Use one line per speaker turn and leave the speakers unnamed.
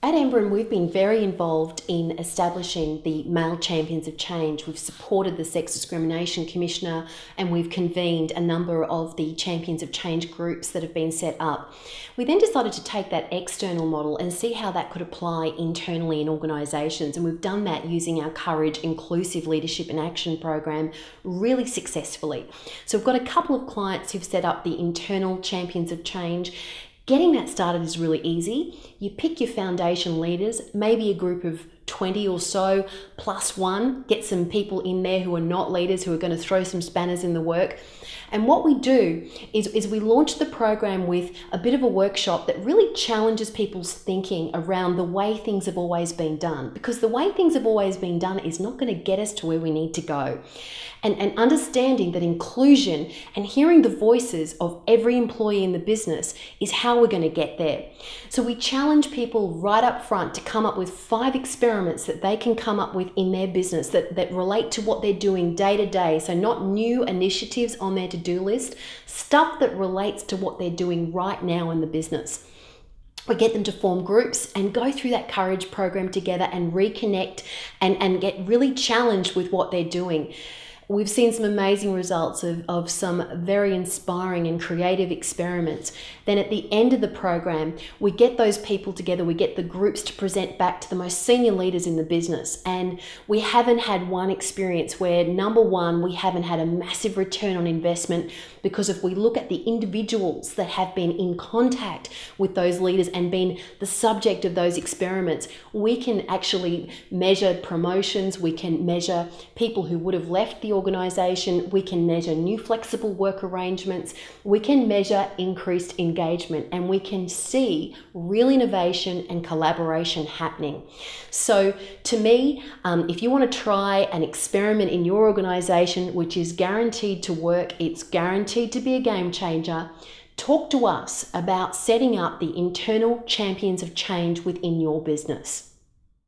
At Emberin, we've been very involved in establishing the Male Champions of Change. We've supported the Sex Discrimination Commissioner and we've convened a number of the Champions of Change groups that have been set up. We then decided to take that external model and see how that could apply internally in organisations, and we've done that using our Courage Inclusive Leadership in Action program really successfully. So we've got a couple of clients who've set up the internal Champions of Change. Getting that started is really easy. You pick your foundation leaders, maybe a group of 20 or so, plus one, get some people in there who are not leaders, who are going to throw some spanners in the work. And what we do is we launch the program with a bit of a workshop that really challenges people's thinking around the way things have always been done. Because the way things have always been done is not going to get us to where we need to go. And understanding that inclusion and hearing the voices of every employee in the business is how we're going to get there. So we challenge people right up front to come up with 5 experiments that they can come up with in their business that relate to what they're doing day to day. So not new initiatives on their to-do list, stuff that relates to what they're doing right now in the business. We get them to form groups and go through that courage program together and reconnect and get really challenged with what they're doing. We've seen some amazing results of some very inspiring and creative experiments. Then at the end of the program, we get those people together, we get the groups to present back to the most senior leaders in the business. And we haven't had one experience where, number one, we haven't had a massive return on investment, because if we look at the individuals that have been in contact with those leaders and been the subject of those experiments, we can actually measure promotions, we can measure people who would have left the organisation, we can measure new flexible work arrangements, we can measure increased engagement, and we can see real innovation and collaboration happening. So to me, if you want to try an experiment in your organisation which is guaranteed to work, it's guaranteed to be a game changer, talk to us about setting up the internal champions of change within your business.